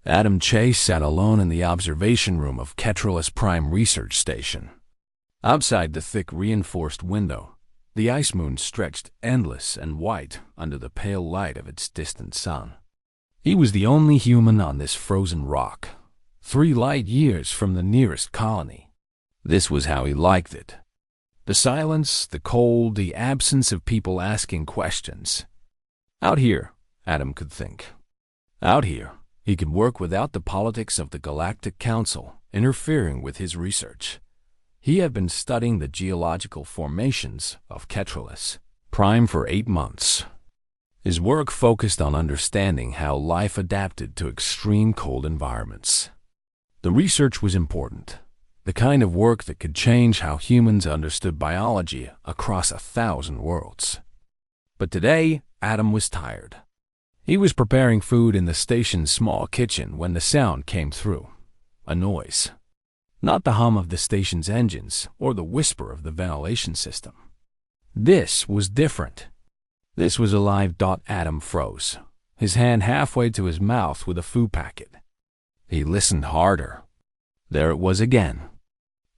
Adam Chase sat alone in the observation room of Ketralus Prime Research Station. Outside the thick reinforced window, the ice moon stretched endless and white under the pale light of its distant sun. He was the only human on this frozen rock, 3 light years from the nearest colony. This was how he liked it. The silence, the cold, the absence of people asking questions. Out here, Adam could think. Out here, he could work without the politics of the Galactic Council interfering with his research. He had been studying the geological formations of Ketralus Prime for 8 months. His work focused on understanding how life adapted to extreme cold environments. The research was important, the kind of work that could change how humans understood biology across 1,000 worlds. But today, Adam was tired. He was preparing food in the station's small kitchen when the sound came through. A noise. Not the hum of the station's engines or the whisper of the ventilation system. This was different. This was alive. Adam froze, his hand halfway to his mouth with a food packet. He listened harder. There it was again.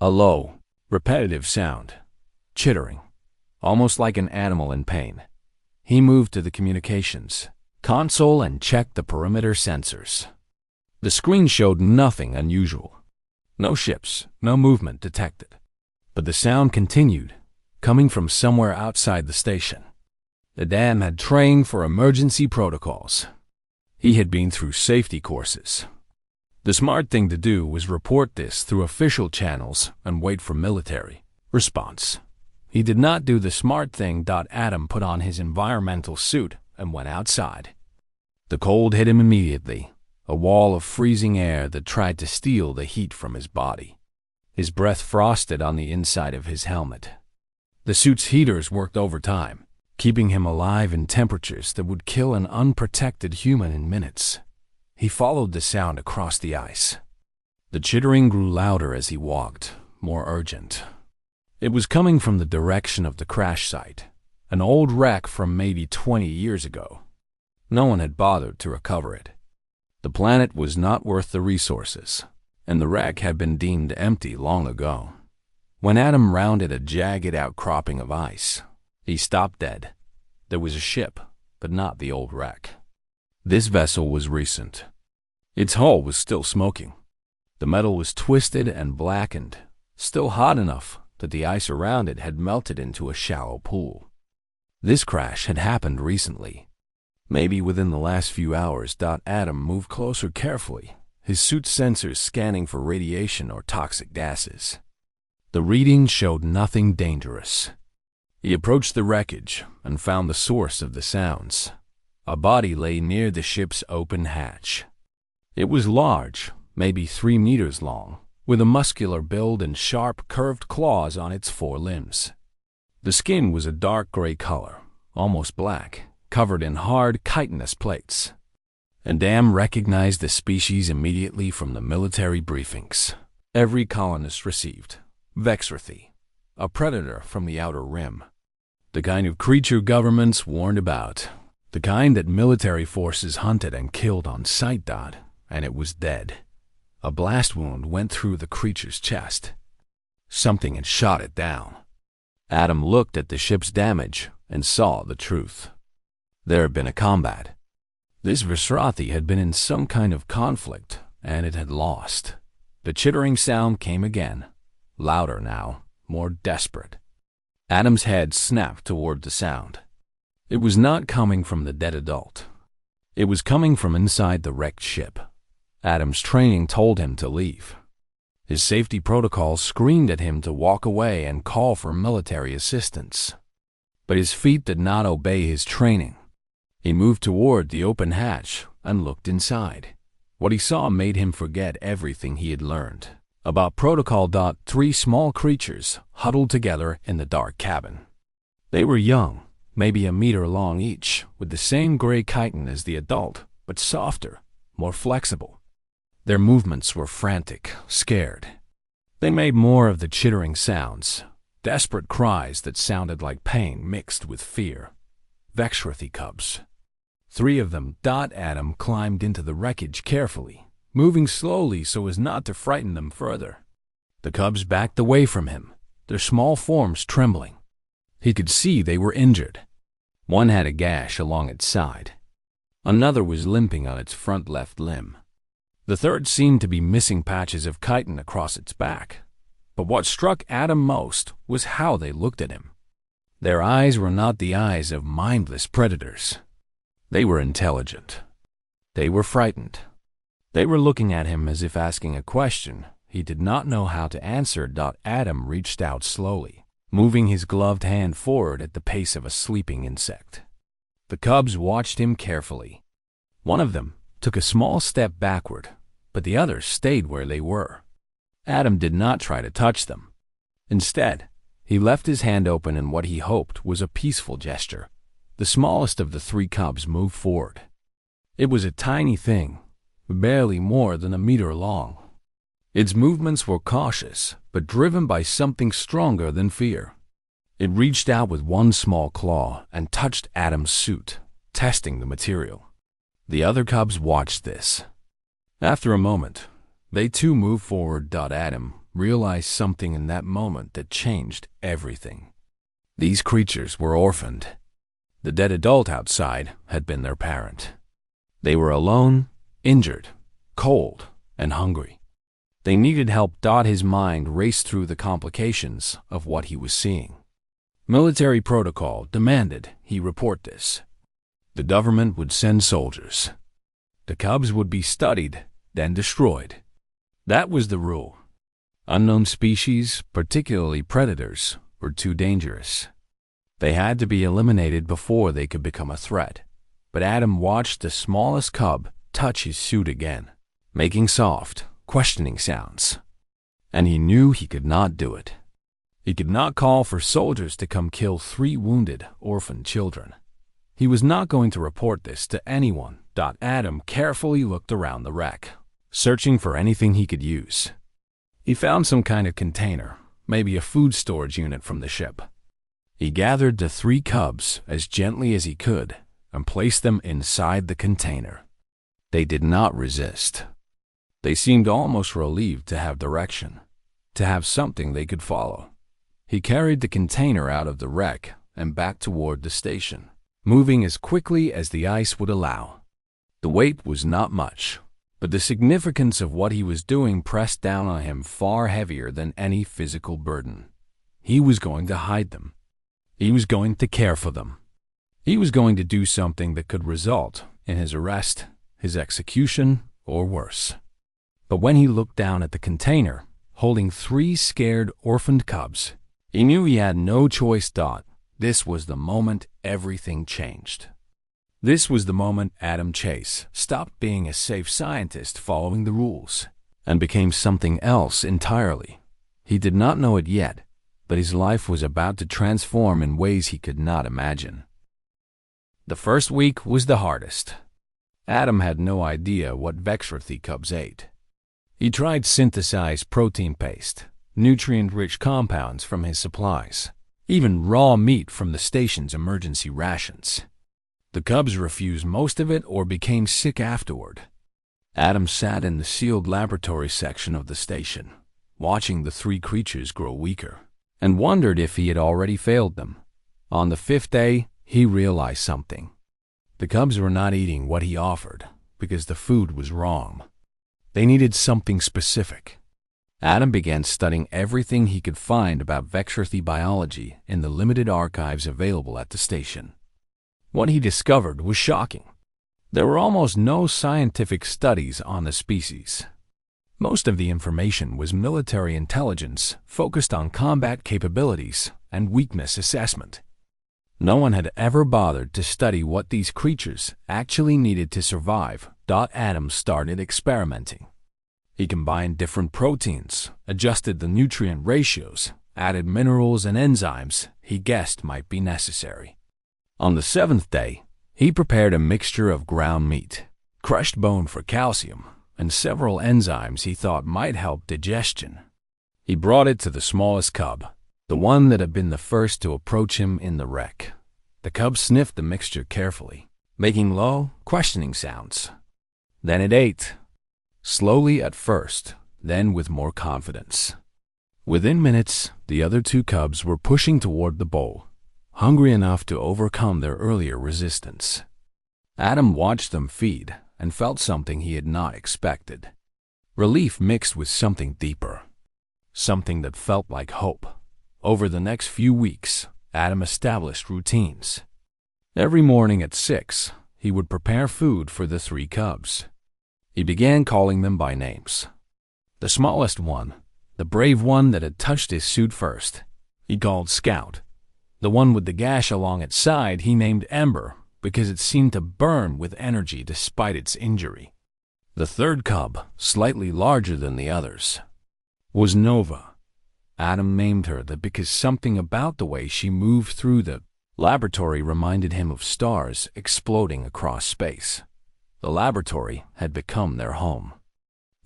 A low, repetitive sound. Chittering. Almost like an animal in pain. He moved to the communications console and checked the perimeter sensors. The screen showed nothing unusual. No ships, no movement detected. But the sound continued, coming from somewhere outside the station. The dam had trained for emergency protocols. He had been through safety courses. The smart thing to do was report this through official channels and wait for military response. He did not do the smart thing. Adam put on his environmental suit and went outside. The cold hit him immediately, a wall of freezing air that tried to steal the heat from his body. His breath frosted on the inside of his helmet. The suit's heaters worked overtime, keeping him alive in temperatures that would kill an unprotected human in minutes. He followed the sound across the ice. The chittering grew louder as he walked, more urgent. It was coming from the direction of the crash site, an old wreck from maybe 20 years ago. No one had bothered to recover it. The planet was not worth the resources, and the wreck had been deemed empty long ago. When Adam rounded a jagged outcropping of ice, he stopped dead. There was a ship, but not the old wreck. This vessel was recent. Its hull was still smoking. The metal was twisted and blackened, still hot enough that the ice around it had melted into a shallow pool. This crash had happened recently. Maybe within the last few hours. Adam moved closer carefully, his suit's sensors scanning for radiation or toxic gases. The readings showed nothing dangerous. He approached the wreckage and found the source of the sounds. A body lay near the ship's open hatch. It was large, maybe 3 meters long, with a muscular build and sharp, curved claws on its 4 limbs. The skin was a dark gray color, almost black, covered in hard, chitinous plates. And Adam recognized the species immediately from the military briefings every colonist received. Vexrothy, a predator from the outer rim. The kind of creature governments warned about. The kind that military forces hunted and killed on sight. And it was dead. A blast wound went through the creature's chest. Something had shot it down. Adam looked at the ship's damage and saw the truth. There had been a combat. This Vexrothy had been in some kind of conflict, and it had lost. The chittering sound came again, louder now, more desperate. Adam's head snapped toward the sound. It was not coming from the dead adult. It was coming from inside the wrecked ship. Adam's training told him to leave. His safety protocols screamed at him to walk away and call for military assistance. But his feet did not obey his training. He moved toward the open hatch and looked inside. What he saw made him forget everything he had learned about protocol. 3 small creatures huddled together in the dark cabin. They were young, maybe a meter long each, with the same gray chitin as the adult, but softer, more flexible. Their movements were frantic, scared. They made more of the chittering sounds, desperate cries that sounded like pain mixed with fear. Vexrothy cubs. 3 of them. Adam climbed into the wreckage carefully, moving slowly so as not to frighten them further. The cubs backed away from him, their small forms trembling. He could see they were injured. One had a gash along its side. Another was limping on its front left limb. The third seemed to be missing patches of chitin across its back. But what struck Adam most was how they looked at him. Their eyes were not the eyes of mindless predators. They were intelligent. They were frightened. They were looking at him as if asking a question he did not know how to answer. Adam reached out slowly, moving his gloved hand forward at the pace of a sleeping insect. The cubs watched him carefully. One of them took a small step backward, but the others stayed where they were. Adam did not try to touch them. Instead, he left his hand open in what he hoped was a peaceful gesture. The smallest of the three cubs moved forward. It was a tiny thing, barely more than a meter long. Its movements were cautious, but driven by something stronger than fear. It reached out with one small claw and touched Adam's suit, testing the material. The other cubs watched this. After a moment, they too moved forward. Adam realized something in that moment that changed everything. These creatures were orphaned. The dead adult outside had been their parent. They were alone, injured, cold, and hungry. They needed help. His mind raced through the complications of what he was seeing. Military protocol demanded he report this. The government would send soldiers. The cubs would be studied, then destroyed. That was the rule. Unknown species, particularly predators, were too dangerous. They had to be eliminated before they could become a threat. But Adam watched the smallest cub touch his suit again, making soft, questioning sounds. And he knew he could not do it. He could not call for soldiers to come kill 3 wounded, orphaned children. He was not going to report this to anyone. Adam carefully looked around the wreck, searching for anything he could use. He found some kind of container, maybe a food storage unit from the ship. He gathered the 3 cubs as gently as he could and placed them inside the container. They did not resist. They seemed almost relieved to have direction, to have something they could follow. He carried the container out of the wreck and back toward the station, moving as quickly as the ice would allow. The weight was not much, but the significance of what he was doing pressed down on him far heavier than any physical burden. He was going to hide them. He was going to care for them. He was going to do something that could result in his arrest, his execution, or worse. But when he looked down at the container, holding 3 scared, orphaned cubs, he knew he had no choice. This was the moment everything changed. This was the moment Adam Chase stopped being a safe scientist following the rules and became something else entirely. He did not know it yet, but his life was about to transform in ways he could not imagine. The first week was the hardest. Adam had no idea what Vexrothy cubs ate. He tried synthesized protein paste, nutrient-rich compounds from his supplies, even raw meat from the station's emergency rations. The cubs refused most of it or became sick afterward. Adam sat in the sealed laboratory section of the station, watching the 3 creatures grow weaker, and wondered if he had already failed them. On the 5th day, he realized something. The cubs were not eating what he offered because the food was wrong. They needed something specific. Adam began studying everything he could find about Vexrothy biology in the limited archives available at the station. What he discovered was shocking. There were almost no scientific studies on the species. Most of the information was military intelligence focused on combat capabilities and weakness assessment. No one had ever bothered to study what these creatures actually needed to survive. Adam started experimenting. He combined different proteins, adjusted the nutrient ratios, added minerals and enzymes he guessed might be necessary. On the 7th day, he prepared a mixture of ground meat, crushed bone for calcium, and several enzymes he thought might help digestion. He brought it to the smallest cub, the one that had been the first to approach him in the wreck. The cub sniffed the mixture carefully, making low, questioning sounds. Then it ate. slowly at first, then with more confidence. Within minutes, the other two cubs were pushing toward the bowl, hungry enough to overcome their earlier resistance. Adam watched them feed and felt something he had not expected. Relief mixed with something deeper, something that felt like hope. Over the next few weeks, Adam established routines. Every morning at 6, he would prepare food for the 3 cubs. He began calling them by names. The smallest one, the brave one that had touched his suit first, he called Scout. The one with the gash along its side he named Ember because it seemed to burn with energy despite its injury. The third cub, slightly larger than the others, was Nova. Adam named her that because something about the way she moved through the laboratory reminded him of stars exploding across space. The laboratory had become their home.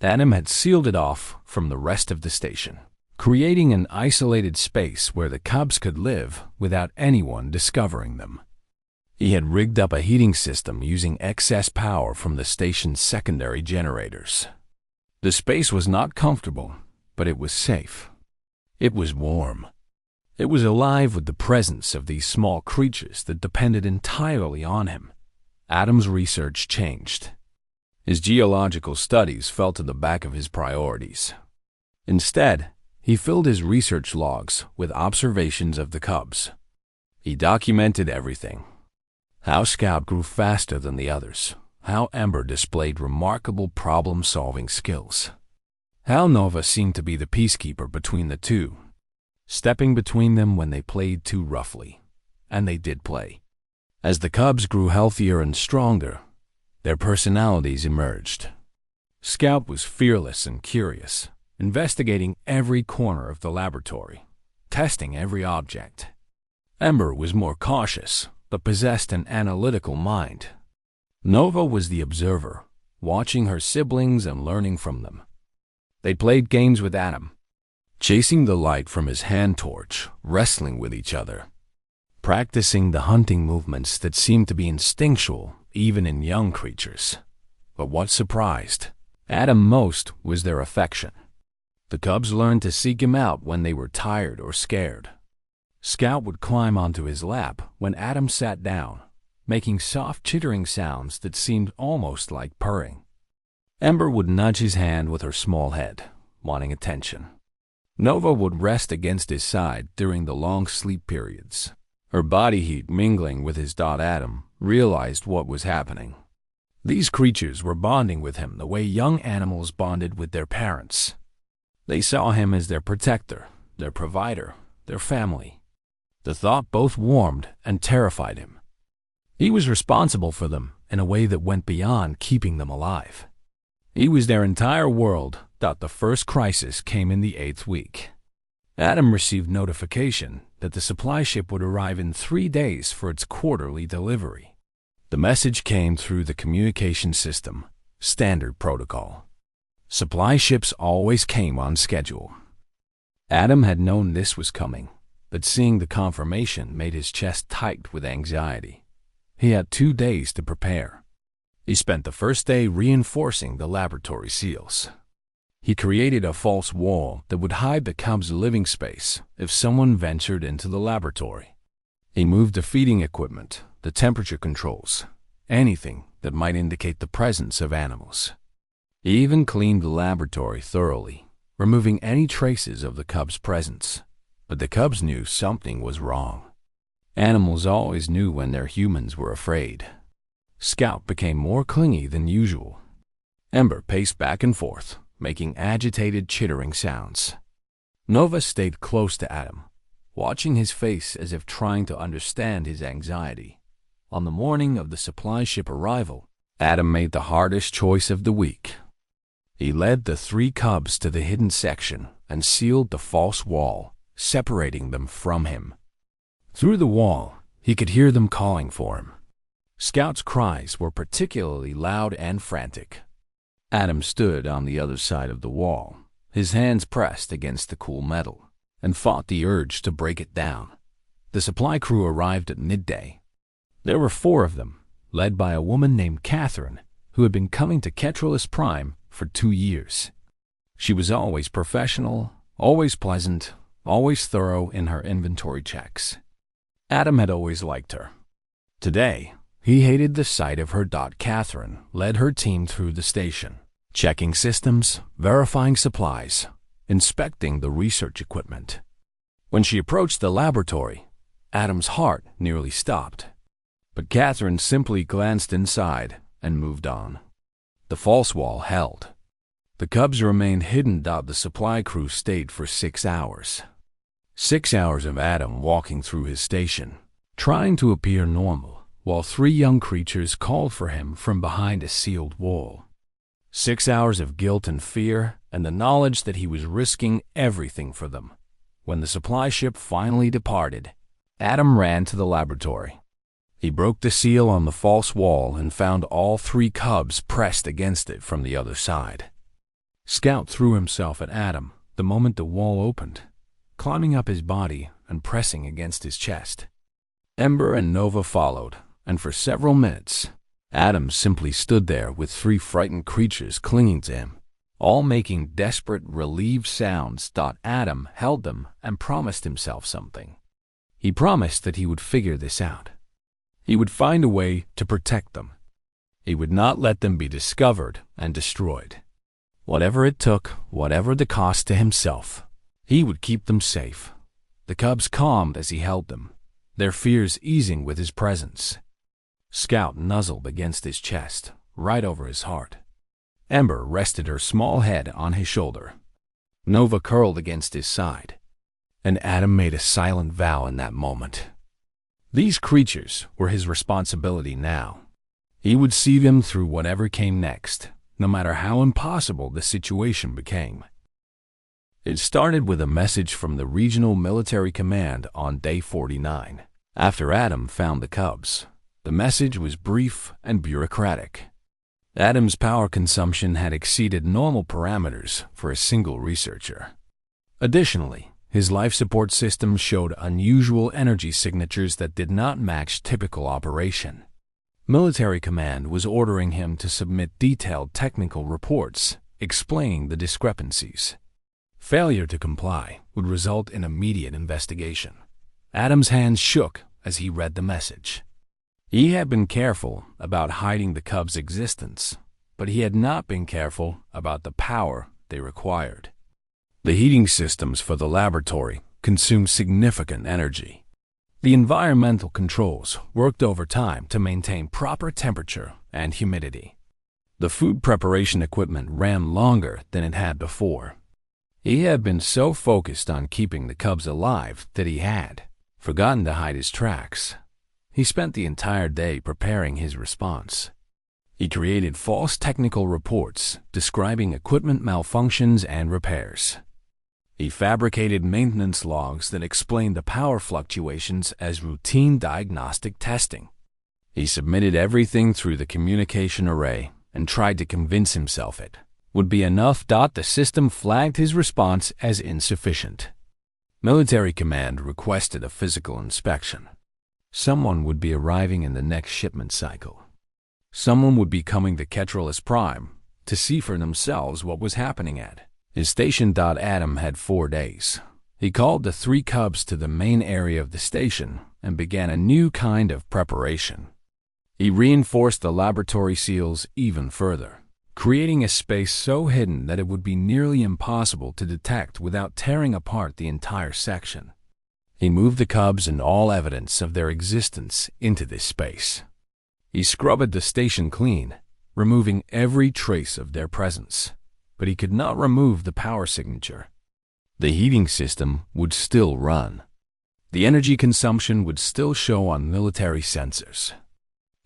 Adam had sealed it off from the rest of the station, creating an isolated space where the cubs could live without anyone discovering them. He had rigged up a heating system using excess power from the station's secondary generators. The space was not comfortable, but it was safe. It was warm. It was alive with the presence of these small creatures that depended entirely on him. Adam's research changed. His geological studies fell to the back of his priorities. Instead, he filled his research logs with observations of the cubs. He documented everything. How Scout grew faster than the others. How Ember displayed remarkable problem-solving skills. How Nova seemed to be the peacekeeper between the two, stepping between them when they played too roughly. And they did play. As the cubs grew healthier and stronger, their personalities emerged. Scout was fearless and curious, investigating every corner of the laboratory, testing every object. Ember was more cautious, but possessed an analytical mind. Nova was the observer, watching her siblings and learning from them. They played games with Adam, chasing the light from his hand torch, wrestling with each other, practicing the hunting movements that seemed to be instinctual even in young creatures. But what surprised Adam most was their affection. The cubs learned to seek him out when they were tired or scared. Scout would climb onto his lap when Adam sat down, making soft chittering sounds that seemed almost like purring. Ember would nudge his hand with her small head, wanting attention. Nova would rest against his side during the long sleep periods. Her body heat mingling with his. Adam realized what was happening. These creatures were bonding with him the way young animals bonded with their parents. They saw him as their protector, their provider, their family. The thought both warmed and terrified him. He was responsible for them in a way that went beyond keeping them alive. He was their entire world. The first crisis came in the 8th week. Adam received notification that the supply ship would arrive in 3 days for its quarterly delivery. The message came through the communication system, standard protocol. Supply ships always came on schedule. Adam had known this was coming, but seeing the confirmation made his chest tight with anxiety. He had 2 days to prepare. He spent the first day reinforcing the laboratory seals. He created a false wall that would hide the cubs' living space if someone ventured into the laboratory. He moved the feeding equipment, the temperature controls, anything that might indicate the presence of animals. He even cleaned the laboratory thoroughly, removing any traces of the cubs' presence. But the cubs knew something was wrong. Animals always knew when their humans were afraid. Scout became more clingy than usual. Ember paced back and forth, making agitated, chittering sounds. Nova stayed close to Adam, watching his face as if trying to understand his anxiety. On the morning of the supply ship arrival, Adam made the hardest choice of the week. He led the 3 cubs to the hidden section and sealed the false wall, separating them from him. Through the wall, he could hear them calling for him. Scout's cries were particularly loud and frantic. Adam stood on the other side of the wall, his hands pressed against the cool metal, and fought the urge to break it down. The supply crew arrived at midday. There were 4 of them, led by a woman named Catherine, who had been coming to Ketralus Prime for 2 years. She was always professional, always pleasant, always thorough in her inventory checks. Adam had always liked her. Today, he hated the sight of her. Catherine led her team through the station, checking systems, verifying supplies, inspecting the research equipment. When she approached the laboratory, Adam's heart nearly stopped. But Catherine simply glanced inside and moved on. The false wall held. The cubs remained hidden. The supply crew stayed for 6 hours. 6 hours of Adam walking through his station, trying to appear normal, while 3 young creatures called for him from behind a sealed wall. 6 hours of guilt and fear, and the knowledge that he was risking everything for them. When the supply ship finally departed, Adam ran to the laboratory. He broke the seal on the false wall and found all 3 cubs pressed against it from the other side. Scout threw himself at Adam the moment the wall opened, climbing up his body and pressing against his chest. Ember and Nova followed, and for several minutes, Adam simply stood there with 3 frightened creatures clinging to him, all making desperate, relieved sounds. Adam held them and promised himself something. He promised that he would figure this out. He would find a way to protect them. He would not let them be discovered and destroyed. Whatever it took, whatever the cost to himself, he would keep them safe. The cubs calmed as he held them, their fears easing with his presence. Scout nuzzled against his chest, right over his heart. Ember rested her small head on his shoulder. Nova curled against his side, and Adam made a silent vow in that moment. These creatures were his responsibility now. He would see them through whatever came next, no matter how impossible the situation became. It started with a message from the Regional Military Command on day 49. After Adam found the cubs, the message was brief and bureaucratic. Adam's power consumption had exceeded normal parameters for a single researcher. Additionally, his life support system showed unusual energy signatures that did not match typical operation. Military Command was ordering him to submit detailed technical reports explaining the discrepancies. Failure to comply would result in immediate investigation. Adam's hands shook as he read the message. He had been careful about hiding the cubs' existence, but he had not been careful about the power they required. The heating systems for the laboratory consumed significant energy. The environmental controls worked overtime to maintain proper temperature and humidity. The food preparation equipment ran longer than it had before. He had been so focused on keeping the cubs alive that he had forgotten to hide his tracks. He spent the entire day preparing his response. He created false technical reports describing equipment malfunctions and repairs. He fabricated maintenance logs that explained the power fluctuations as routine diagnostic testing. He submitted everything through the communication array and tried to convince himself it would be enough. The system flagged his response as insufficient. Military Command requested a physical inspection. Someone would be arriving in the next shipment cycle. Someone would be coming to Ketralis Prime to see for themselves what was happening at his station. Adam had 4 days. He called the 3 cubs to the main area of the station and began a new kind of preparation. He reinforced the laboratory seals even further, creating a space so hidden that it would be nearly impossible to detect without tearing apart the entire section. He moved the cubs and all evidence of their existence into this space. He scrubbed the station clean, removing every trace of their presence, but he could not remove the power signature. The heating system would still run. The energy consumption would still show on military sensors.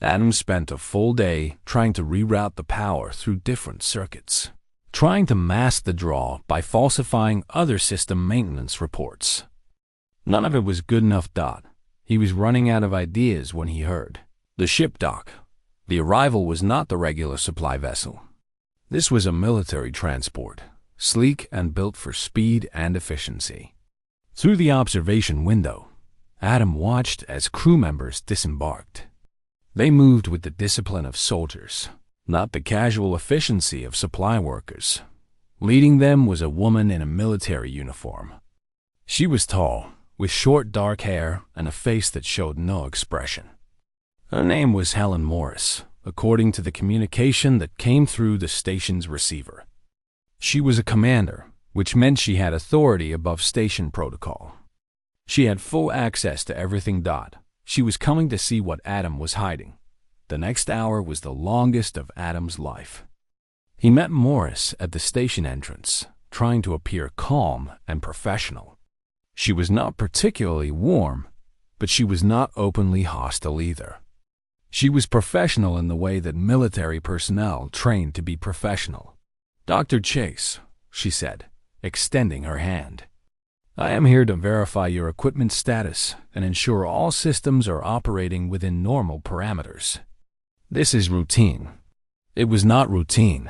Adam spent a full day trying to reroute the power through different circuits, trying to mask the draw by falsifying other system maintenance reports. None of it was good enough. He was running out of ideas when he heard the ship dock. The arrival was not the regular supply vessel. This was a military transport, sleek and built for speed and efficiency. Through the observation window, Adam watched as crew members disembarked. They moved with the discipline of soldiers, not the casual efficiency of supply workers. Leading them was a woman in a military uniform. She was tall, with short dark hair and a face that showed no expression. Her name was Helen Morris, according to the communication that came through the station's receiver. She was a commander, which meant she had authority above station protocol. She had full access to everything. She was coming to see what Adam was hiding. The next hour was the longest of Adam's life. He met Morris at the station entrance, trying to appear calm and professional. She was not particularly warm, but she was not openly hostile either. She was professional in the way that military personnel trained to be professional. "Dr. Chase," she said, extending her hand. "I am here to verify your equipment status and ensure all systems are operating within normal parameters. This is routine." It was not routine.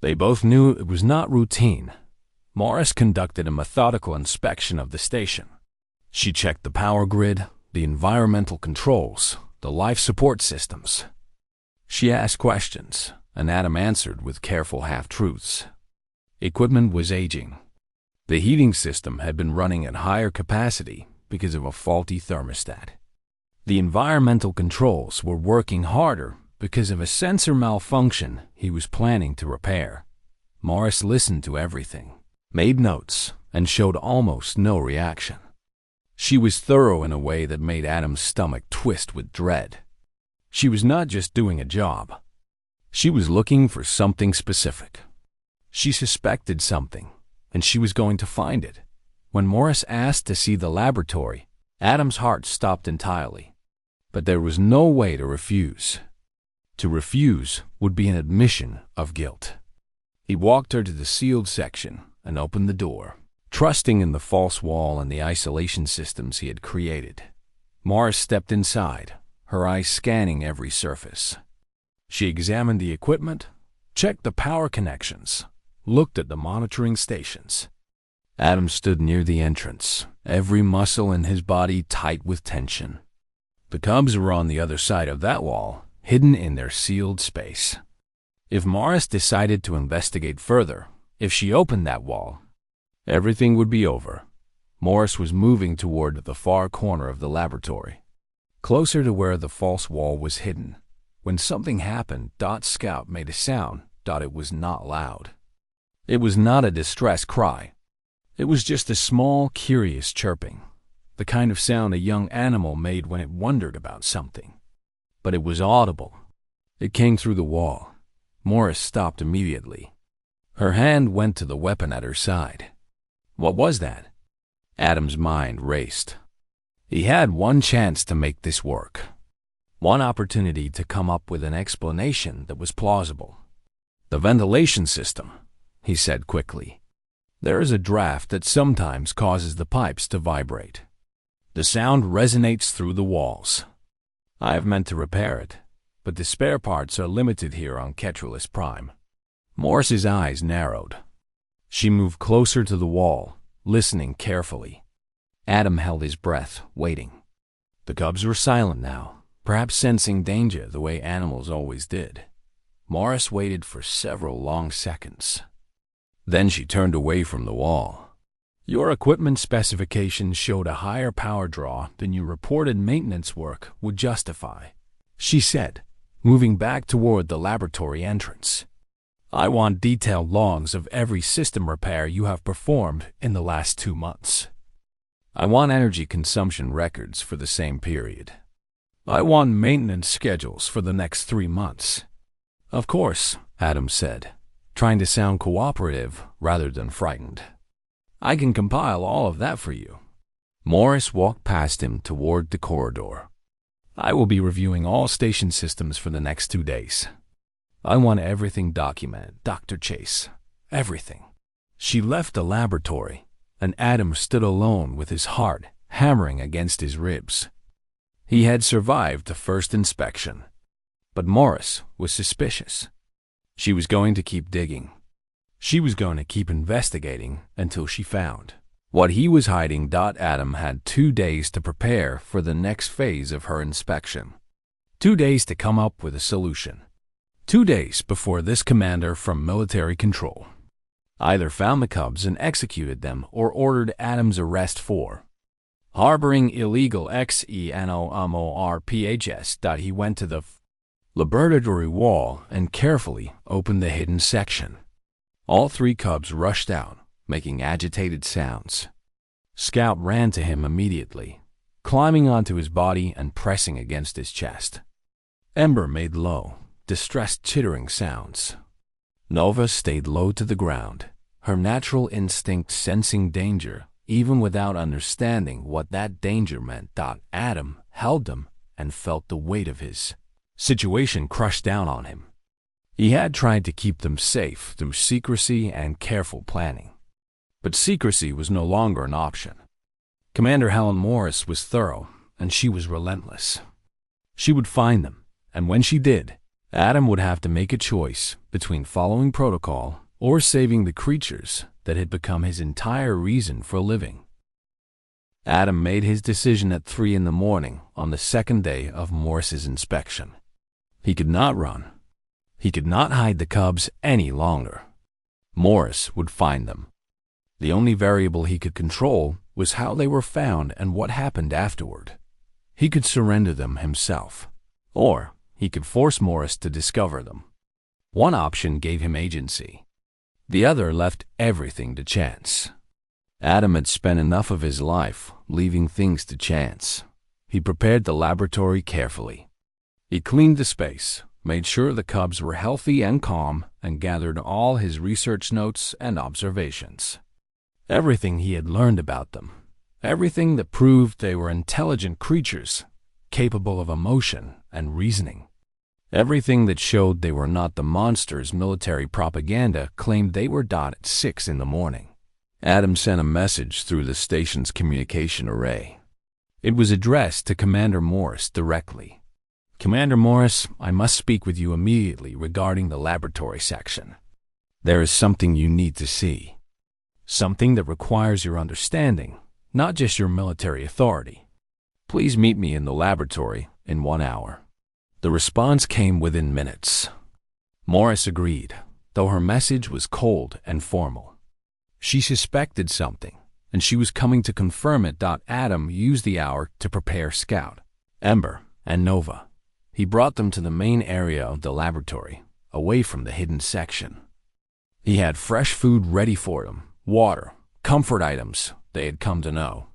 They both knew it was not routine. Morris conducted a methodical inspection of the station. She checked the power grid, the environmental controls, the life support systems. She asked questions, and Adam answered with careful half-truths. Equipment was aging. The heating system had been running at higher capacity because of a faulty thermostat. The environmental controls were working harder because of a sensor malfunction he was planning to repair. Morris listened to everything, made notes, and showed almost no reaction. She was thorough in a way that made Adam's stomach twist with dread. She was not just doing a job. She was looking for something specific. She suspected something, and she was going to find it. When Morris asked to see the laboratory, Adam's heart stopped entirely. But there was no way to refuse. To refuse would be an admission of guilt. He walked her to the sealed section and opened the door, trusting in the false wall and the isolation systems he had created. Morris stepped inside, her eyes scanning every surface. She examined the equipment, checked the power connections, looked at the monitoring stations. Adam stood near the entrance, every muscle in his body tight with tension. The cubs were on the other side of that wall, hidden in their sealed space. If Morris decided to investigate further, if she opened that wall, everything would be over. Morris was moving toward the far corner of the laboratory, closer to where the false wall was hidden. When something happened, Scout made a sound. It was not loud. It was not a distress cry. It was just a small, curious chirping, the kind of sound a young animal made when it wondered about something. But it was audible. It came through the wall. Morris stopped immediately. Her hand went to the weapon at her side. What was that? Adam's mind raced. He had one chance to make this work. One opportunity to come up with an explanation that was plausible. "The ventilation system," he said quickly. "There is a draft that sometimes causes the pipes to vibrate. The sound resonates through the walls. I have meant to repair it, but the spare parts are limited here on Ketralus Prime." Morris's eyes narrowed. She moved closer to the wall, listening carefully. Adam held his breath, waiting. The cubs were silent now, perhaps sensing danger the way animals always did. Morris waited for several long seconds. Then she turned away from the wall. "Your equipment specifications showed a higher power draw than your reported maintenance work would justify," she said, moving back toward the laboratory entrance. "I want detailed logs of every system repair you have performed in the last 2 months. I want energy consumption records for the same period. I want maintenance schedules for the next 3 months. "Of course," Adam said, trying to sound cooperative rather than frightened. "I can compile all of that for you." Morris walked past him toward the corridor. "I will be reviewing all station systems for the next 2 days. I want everything documented, Dr. Chase. Everything." She left the laboratory, and Adam stood alone with his heart hammering against his ribs. He had survived the first inspection, but Morris was suspicious. She was going to keep digging. She was going to keep investigating until she found what he was hiding. Adam had 2 days to prepare for the next phase of her inspection. 2 days to come up with a solution. 2 days before this, commander from military control either found the cubs and executed them or ordered Adam's arrest for harboring illegal xenomorphs. He went to the laboratory wall and carefully opened the hidden section. All 3 cubs rushed out, making agitated sounds. Scout ran to him immediately, climbing onto his body and pressing against his chest. Ember made low, distressed chittering sounds. Nova stayed low to the ground, her natural instinct sensing danger, even without understanding what that danger meant. Adam held them and felt the weight of his situation crush down on him. He had tried to keep them safe through secrecy and careful planning. But secrecy was no longer an option. Commander Helen Morris was thorough, and she was relentless. She would find them, and when she did, Adam would have to make a choice between following protocol or saving the creatures that had become his entire reason for living. Adam made his decision at 3 a.m. on the 2nd day of Morris's inspection. He could not run. He could not hide the cubs any longer. Morris would find them. The only variable he could control was how they were found and what happened afterward. He could surrender them himself, or he could force Morris to discover them. One option gave him agency. The other left everything to chance. Adam had spent enough of his life leaving things to chance. He prepared the laboratory carefully. He cleaned the space, made sure the cubs were healthy and calm, and gathered all his research notes and observations. Everything he had learned about them, everything that proved they were intelligent creatures, capable of emotion and reasoning. Everything that showed they were not the monsters military propaganda claimed they were. At 6 a.m. Adam sent a message through the station's communication array. It was addressed to Commander Morris directly. Commander Morris, I must speak with you immediately regarding the laboratory section. There is something you need to see. Something that requires your understanding, not just your military authority. Please meet me in the laboratory in 1 hour. The response came within minutes. Morris agreed, though her message was cold and formal. She suspected something, and she was coming to confirm it. Adam used the hour to prepare Scout, Ember, and Nova. He brought them to the main area of the laboratory, away from the hidden section. He had fresh food ready for them, water, comfort items they had come to know.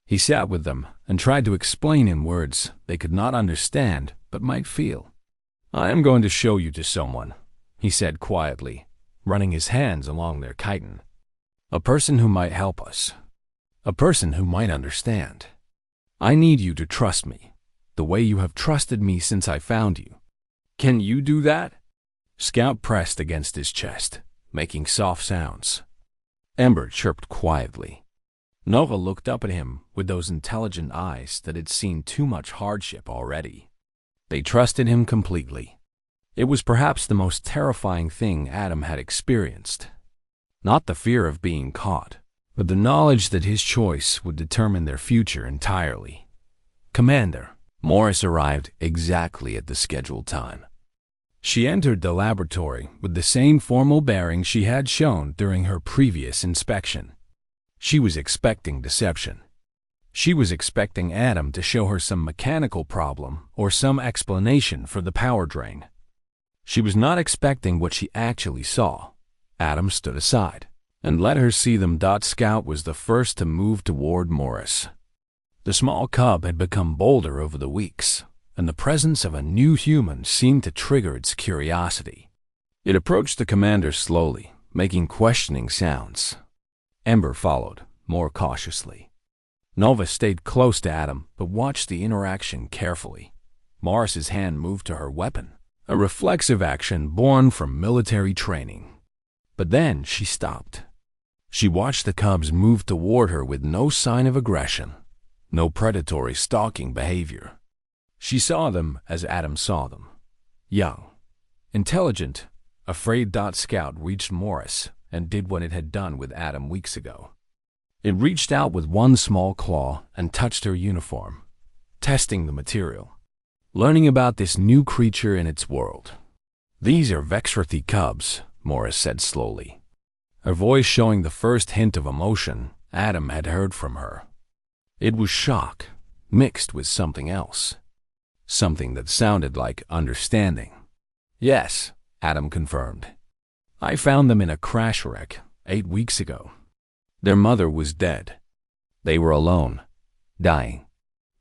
He sat with them and tried to explain in words they could not understand but might feel. I am going to show you to someone, he said quietly, running his hands along their chitin. A person who might help us. A person who might understand. I need you to trust me, the way you have trusted me since I found you. Can you do that? Scout pressed against his chest, making soft sounds. Ember chirped quietly. Nova looked up at him with those intelligent eyes that had seen too much hardship already. They trusted him completely. It was perhaps the most terrifying thing Adam had experienced. Not the fear of being caught, but the knowledge that his choice would determine their future entirely. Commander, Morris arrived exactly at the scheduled time. She entered the laboratory with the same formal bearing she had shown during her previous inspection. She was expecting deception. She was expecting Adam to show her some mechanical problem or some explanation for the power drain. She was not expecting what she actually saw. Adam stood aside and let her see them. Scout was the first to move toward Morris. The small cub had become bolder over the weeks, and the presence of a new human seemed to trigger its curiosity. It approached the commander slowly, making questioning sounds. Ember followed, more cautiously. Nova stayed close to Adam, but watched the interaction carefully. Morris's hand moved to her weapon, a reflexive action born from military training. But then she stopped. She watched the cubs move toward her with no sign of aggression, no predatory stalking behavior. She saw them as Adam saw them. Young, intelligent, afraid. Scout reached Morris and did what it had done with Adam weeks ago. It reached out with one small claw and touched her uniform, testing the material, learning about this new creature in its world. "These are Vexrathi cubs," Morris said slowly, her voice showing the first hint of emotion Adam had heard from her. It was shock, mixed with something else. Something that sounded like understanding. "Yes," Adam confirmed. "I found them in a crash wreck 8 weeks ago. Their mother was dead. They were alone, dying."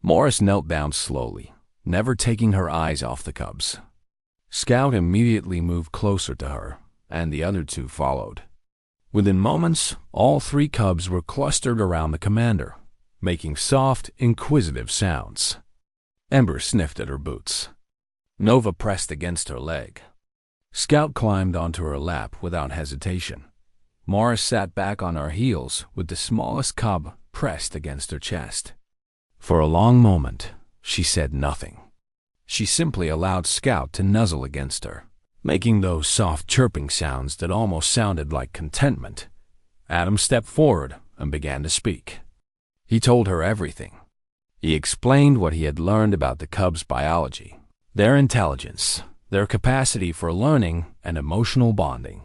Morris knelt down slowly, never taking her eyes off the cubs. Scout immediately moved closer to her, and the other two followed. Within moments, all 3 cubs were clustered around the commander, making soft, inquisitive sounds. Ember sniffed at her boots. Nova pressed against her leg. Scout climbed onto her lap without hesitation. Morris sat back on her heels with the smallest cub pressed against her chest. For a long moment, she said nothing. She simply allowed Scout to nuzzle against her, making those soft chirping sounds that almost sounded like contentment. Adam stepped forward and began to speak. He told her everything. He explained what he had learned about the cubs' biology, their intelligence, their capacity for learning and emotional bonding.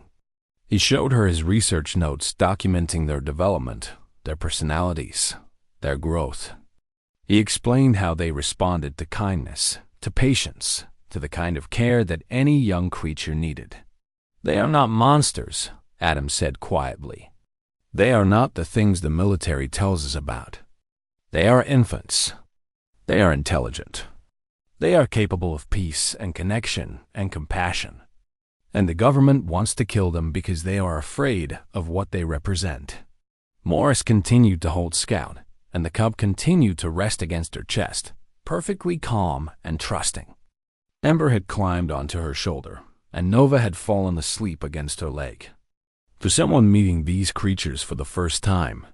He showed her his research notes documenting their development, their personalities, their growth. He explained how they responded to kindness, to patience, to the kind of care that any young creature needed. "They are not monsters," Adam said quietly. "They are not the things the military tells us about. They are infants. They are intelligent. They are capable of peace and connection and compassion. And the government wants to kill them because they are afraid of what they represent." Morris continued to hold Scout, and the cub continued to rest against her chest, perfectly calm and trusting. Ember had climbed onto her shoulder, and Nova had fallen asleep against her leg. For someone meeting these creatures for the first time,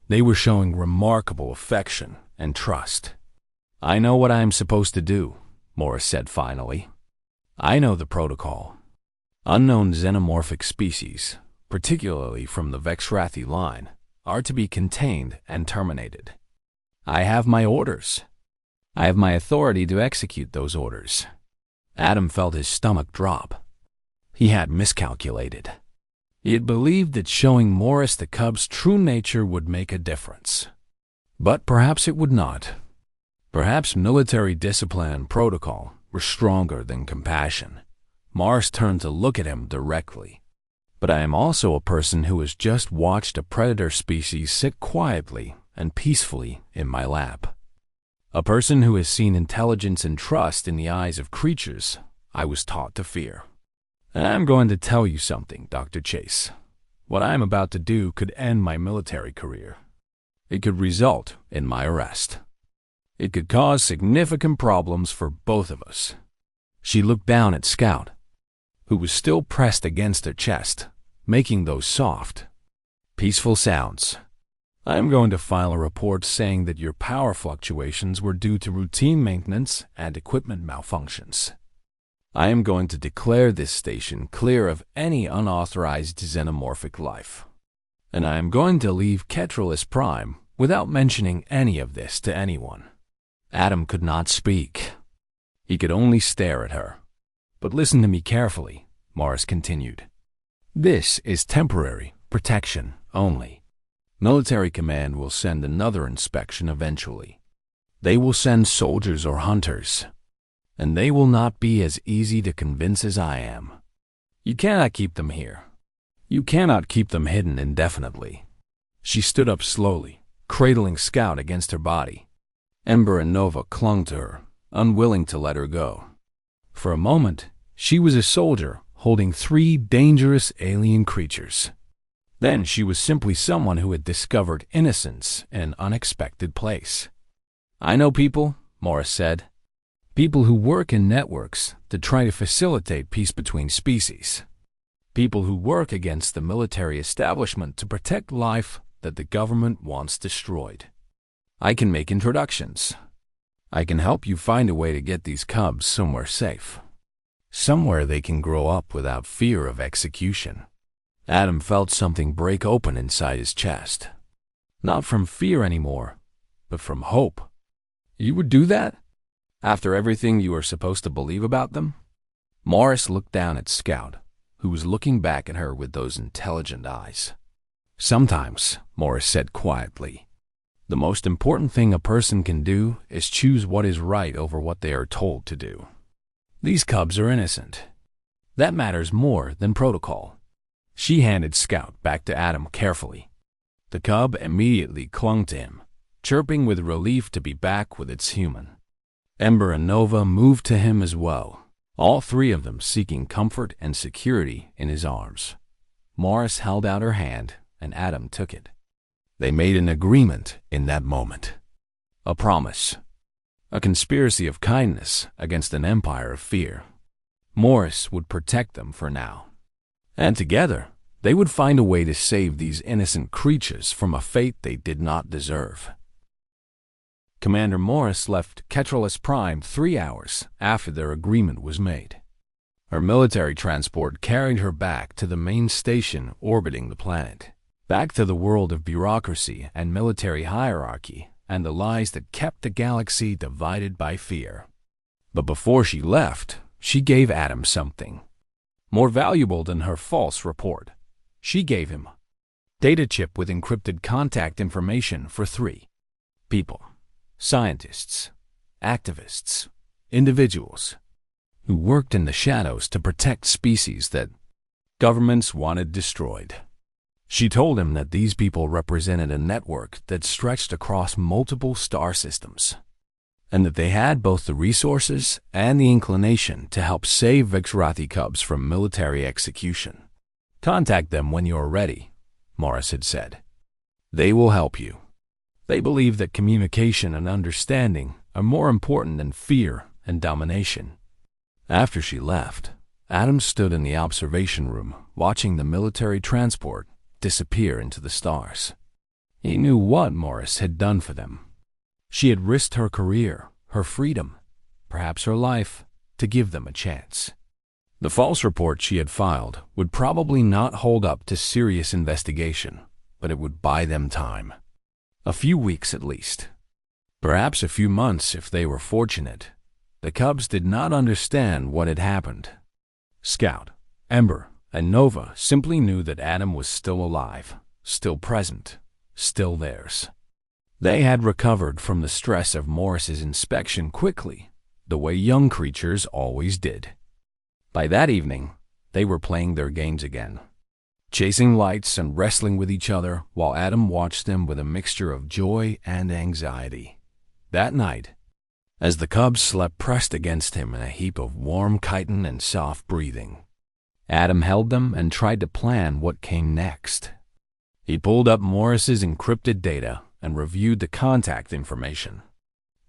they were showing remarkable affection and trust. "I know what I am supposed to do," Morris said finally. "I know the protocol. Unknown xenomorphic species, particularly from the Vexrathi line, are to be contained and terminated. I have my orders. I have my authority to execute those orders." Adam felt his stomach drop. He had miscalculated. He had believed that showing Morris the cub's true nature would make a difference. But perhaps it would not. Perhaps military discipline and protocol were stronger than compassion. Morris turned to look at him directly. "But I am also a person who has just watched a predator species sit quietly and peacefully in my lap. A person who has seen intelligence and trust in the eyes of creatures I was taught to fear. And I'm going to tell you something, Dr. Chase. What I am about to do could end my military career. It could result in my arrest. It could cause significant problems for both of us." She looked down at Scout, who was still pressed against her chest, making those soft, peaceful sounds. "I am going to file a report saying that your power fluctuations were due to routine maintenance and equipment malfunctions. I am going to declare this station clear of any unauthorized xenomorphic life. And I am going to leave Ketralis Prime without mentioning any of this to anyone." Adam could not speak. He could only stare at her. "But listen to me carefully," Morris continued. "This is temporary protection only. Military command will send another inspection eventually. They will send soldiers or hunters. And they will not be as easy to convince as I am. You cannot keep them here. You cannot keep them hidden indefinitely." She stood up slowly, cradling Scout against her body. Ember and Nova clung to her, unwilling to let her go. For a moment, she was a soldier holding 3 dangerous alien creatures. Then she was simply someone who had discovered innocence in an unexpected place. "I know people," Morris said. "People who work in networks to try to facilitate peace between species. People who work against the military establishment to protect life that the government wants destroyed. I can make introductions. I can help you find a way to get these cubs somewhere safe. Somewhere they can grow up without fear of execution." Adam felt something break open inside his chest. Not from fear anymore, but from hope. "You would do that? After everything you are supposed to believe about them?" Morris looked down at Scout, who was looking back at her with those intelligent eyes. "Sometimes," Morris said quietly, "the most important thing a person can do is choose what is right over what they are told to do. These cubs are innocent. That matters more than protocol." She handed Scout back to Adam carefully. The cub immediately clung to him, chirping with relief to be back with its human. Ember and Nova moved to him as well, all three of them seeking comfort and security in his arms. Morris held out her hand, and Adam took it. They made an agreement in that moment. A promise. A conspiracy of kindness against an empire of fear. Morris would protect them for now. And together, they would find a way to save these innocent creatures from a fate they did not deserve. Commander Morris left Ketralus Prime 3 hours after their agreement was made. Her military transport carried her back to the main station orbiting the planet, back to the world of bureaucracy and military hierarchy and the lies that kept the galaxy divided by fear. But before she left, she gave Adam something more valuable than her false report. She gave him a data chip with encrypted contact information for 3 people. Scientists, activists, individuals who worked in the shadows to protect species that governments wanted destroyed. She told him that these people represented a network that stretched across multiple star systems, and that they had both the resources and the inclination to help save Vixrathi cubs from military execution. "Contact them when you're ready," Morris had said. "They will help you. They believe that communication and understanding are more important than fear and domination." After she left, Adam stood in the observation room watching the military transport disappear into the stars. He knew what Morris had done for them. She had risked her career, her freedom, perhaps her life, to give them a chance. The false report she had filed would probably not hold up to serious investigation, but it would buy them time. A few weeks at least. Perhaps a few months if they were fortunate. The cubs did not understand what had happened. Scout, Ember, and Nova simply knew that Adam was still alive, still present, still theirs. They had recovered from the stress of Morris's inspection quickly, the way young creatures always did. By that evening, they were playing their games again, chasing lights and wrestling with each other while Adam watched them with a mixture of joy and anxiety. That night, as the cubs slept pressed against him in a heap of warm chitin and soft breathing, Adam held them and tried to plan what came next. He pulled up Morris's encrypted data and reviewed the contact information.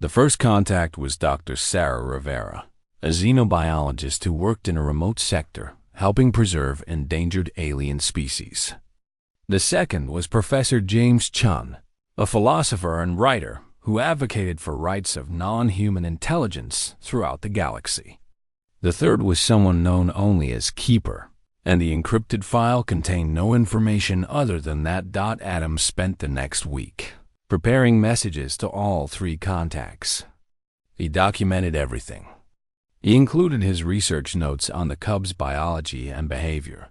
The first contact was Dr. Sarah Rivera, a xenobiologist who worked in a remote sector helping preserve endangered alien species. The second was Professor James Chun, a philosopher and writer who advocated for rights of non-human intelligence throughout the galaxy. The third was someone known only as Keeper, and the encrypted file contained no information other than that. Adam spent the next week preparing messages to all 3 contacts. He documented everything. He included his research notes on the cubs' biology and behavior.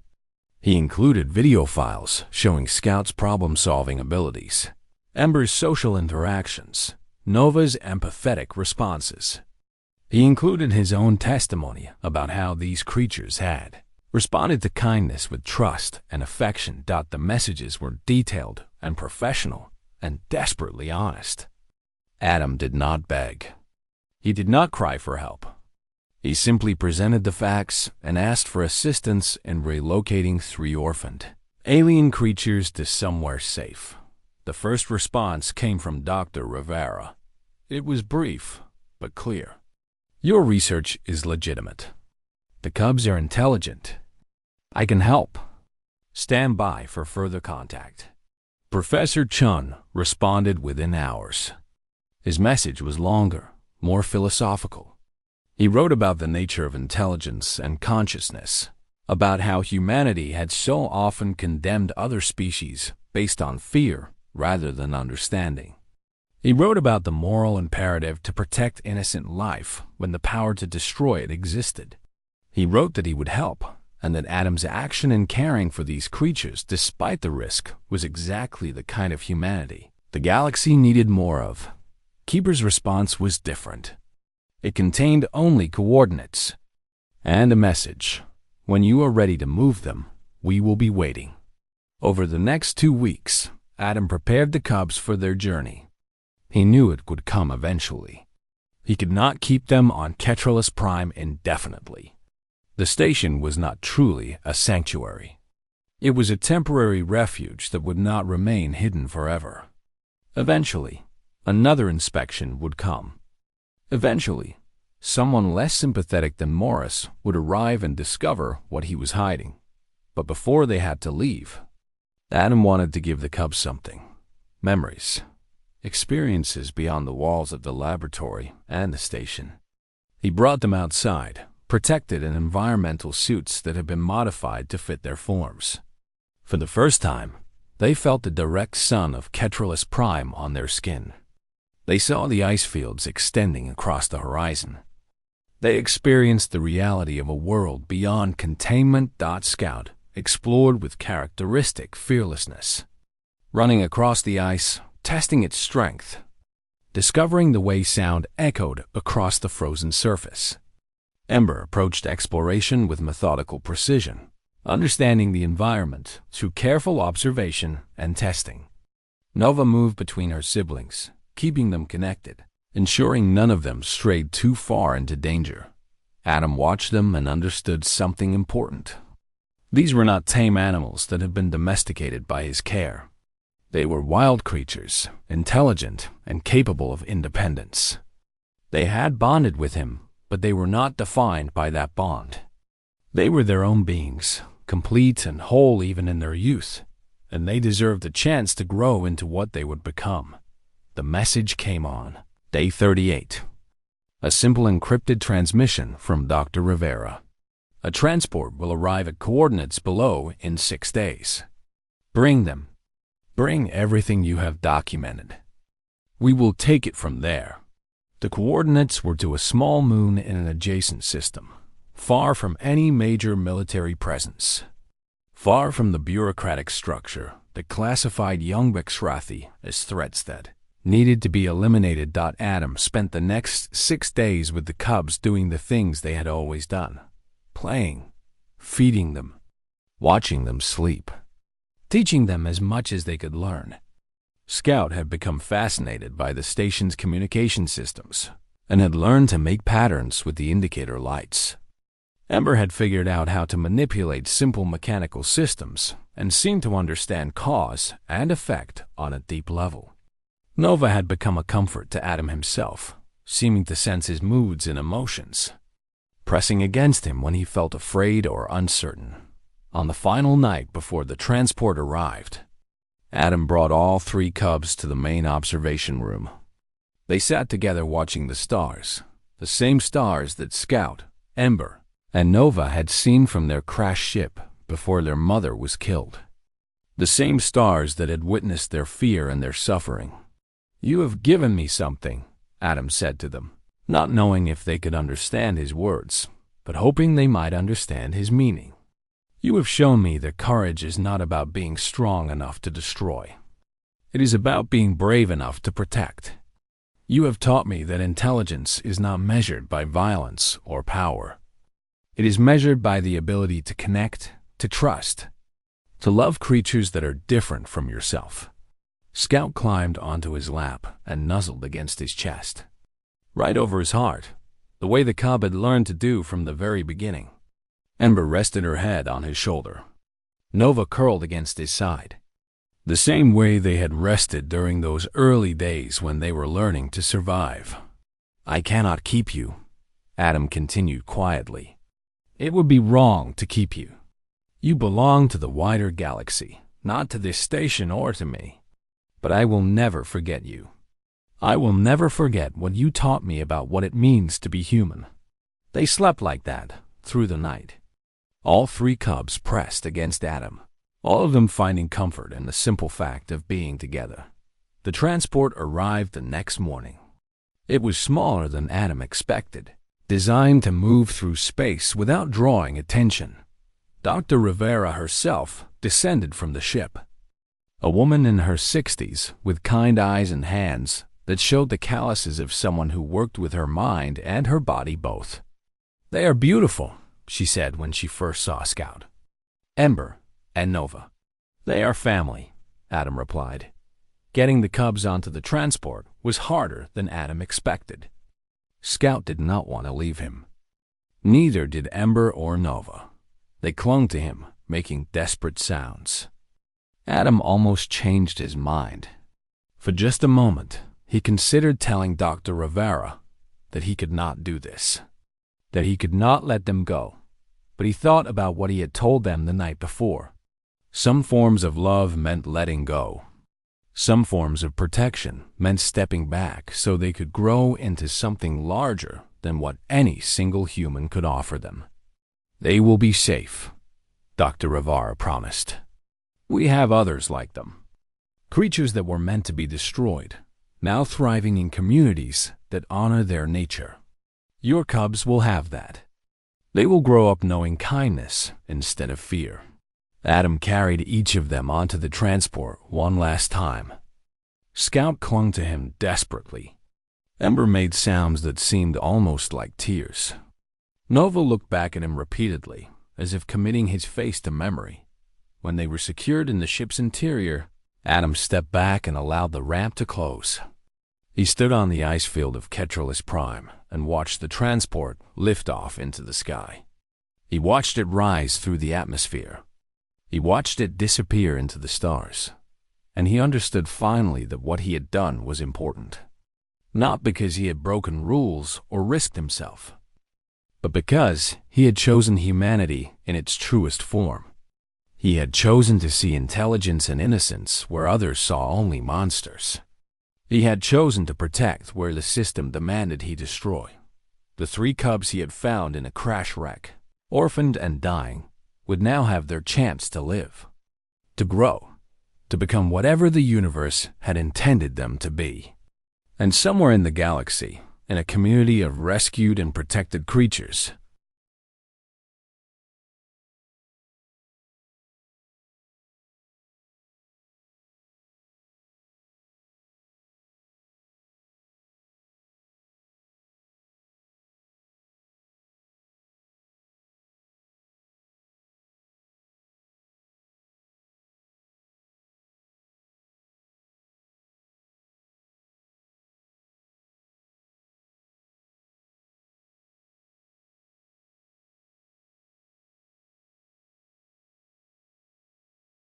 He included video files showing Scout's problem-solving abilities, Ember's social interactions, Nova's empathetic responses. He included his own testimony about how these creatures had responded to kindness with trust and affection. The messages were detailed and professional and desperately honest. Adam did not beg. He did not cry for help. He simply presented the facts and asked for assistance in relocating 3 orphaned alien creatures to somewhere safe. The first response came from Dr. Rivera. It was brief, but clear. "Your research is legitimate. The cubs are intelligent. I can help. Stand by for further contact." Professor Chun responded within hours. His message was longer, more philosophical. He wrote about the nature of intelligence and consciousness, about how humanity had so often condemned other species based on fear rather than understanding. He wrote about the moral imperative to protect innocent life when the power to destroy it existed. He wrote that he would help, and that Adam's action in caring for these creatures despite the risk was exactly the kind of humanity the galaxy needed more of. Keeper's response was different. It contained only coordinates and a message. When you are ready to move them, we will be waiting. Over the next 2 weeks, Adam prepared the cubs for their journey. He knew it would come eventually. He could not keep them on Ketralus Prime indefinitely. The station was not truly a sanctuary. It was a temporary refuge that would not remain hidden forever. Eventually, another inspection would come. Eventually, someone less sympathetic than Morris would arrive and discover what he was hiding. But before they had to leave, Adam wanted to give the cubs something. Memories. Experiences beyond the walls of the laboratory and the station. He brought them outside, protected in environmental suits that had been modified to fit their forms. For the first time, they felt the direct sun of Ketralus Prime on their skin. They saw the ice fields extending across the horizon. They experienced the reality of a world beyond containment. Scout explored with characteristic fearlessness, running across the ice, testing its strength, discovering the way sound echoed across the frozen surface. Ember approached exploration with methodical precision, understanding the environment through careful observation and testing. Nova moved between her siblings, keeping them connected, ensuring none of them strayed too far into danger. Adam watched them and understood something important. These were not tame animals that had been domesticated by his care. They were wild creatures, intelligent and capable of independence. They had bonded with him, but they were not defined by that bond. They were their own beings, complete and whole even in their youth, and they deserved a chance to grow into what they would become. The message came on Day 38. A simple encrypted transmission from Dr. Rivera. A transport will arrive at coordinates below in 6 days. Bring them. Bring everything you have documented. We will take it from there. The coordinates were to a small moon in an adjacent system, far from any major military presence, far from the bureaucratic structure that classified young Bexrathi as threats that needed to be eliminated. Adam spent the next 6 days with the cubs doing the things they had always done, playing, feeding them, watching them sleep, teaching them as much as they could learn. Scout had become fascinated by the station's communication systems and had learned to make patterns with the indicator lights. Ember had figured out how to manipulate simple mechanical systems and seemed to understand cause and effect on a deep level. Nova had become a comfort to Adam himself, seeming to sense his moods and emotions, pressing against him when he felt afraid or uncertain. On the final night before the transport arrived, Adam brought all 3 cubs to the main observation room. They sat together watching the stars, the same stars that Scout, Ember, and Nova had seen from their crashed ship before their mother was killed. The same stars that had witnessed their fear and their suffering. "You have given me something," Adam said to them, not knowing if they could understand his words, but hoping they might understand his meaning. "You have shown me that courage is not about being strong enough to destroy. It is about being brave enough to protect. You have taught me that intelligence is not measured by violence or power. It is measured by the ability to connect, to trust, to love creatures that are different from yourself." Scout climbed onto his lap and nuzzled against his chest, right over his heart, the way the cub had learned to do from the very beginning. Ember rested her head on his shoulder. Nova curled against his side, the same way they had rested during those early days when they were learning to survive. "I cannot keep you," Adam continued quietly. "It would be wrong to keep you. You belong to the wider galaxy, not to this station or to me. But I will never forget you. I will never forget what you taught me about what it means to be human." They slept like that through the night. All 3 cubs pressed against Adam, all of them finding comfort in the simple fact of being together. The transport arrived the next morning. It was smaller than Adam expected. designed to move through space without drawing attention. Dr. Rivera herself descended from the ship. A woman in her 60s with kind eyes and hands that showed the calluses of someone who worked with her mind and her body both. "They are beautiful," she said when she first saw Scout, Ember, and Nova. "They are family," Adam replied. Getting the cubs onto the transport was harder than Adam expected. Scout did not want to leave him. Neither did Ember or Nova. They clung to him, making desperate sounds. Adam almost changed his mind. For just a moment, he considered telling Dr. Rivera that he could not do this, that he could not let them go, but he thought about what he had told them the night before. Some forms of love meant letting go. Some forms of protection meant stepping back so they could grow into something larger than what any single human could offer them. "They will be safe," Dr. Rivera promised. "We have others like them. Creatures that were meant to be destroyed, now thriving in communities that honor their nature. Your cubs will have that. They will grow up knowing kindness instead of fear." Adam carried each of them onto the transport one last time. Scout clung to him desperately. Ember made sounds that seemed almost like tears. Nova looked back at him repeatedly, as if committing his face to memory. When they were secured in the ship's interior, Adam stepped back and allowed the ramp to close. He stood on the ice field of Ketralis Prime and watched the transport lift off into the sky. He watched it rise through the atmosphere. He watched it disappear into the stars, and he understood finally that what he had done was important. Not because he had broken rules or risked himself, but because he had chosen humanity in its truest form. He had chosen to see intelligence and innocence where others saw only monsters. He had chosen to protect where the system demanded he destroy. The 3 cubs he had found in a crash wreck, orphaned and dying, would now have their chance to live, to grow, to become whatever the universe had intended them to be. And somewhere in the galaxy, in a community of rescued and protected creatures,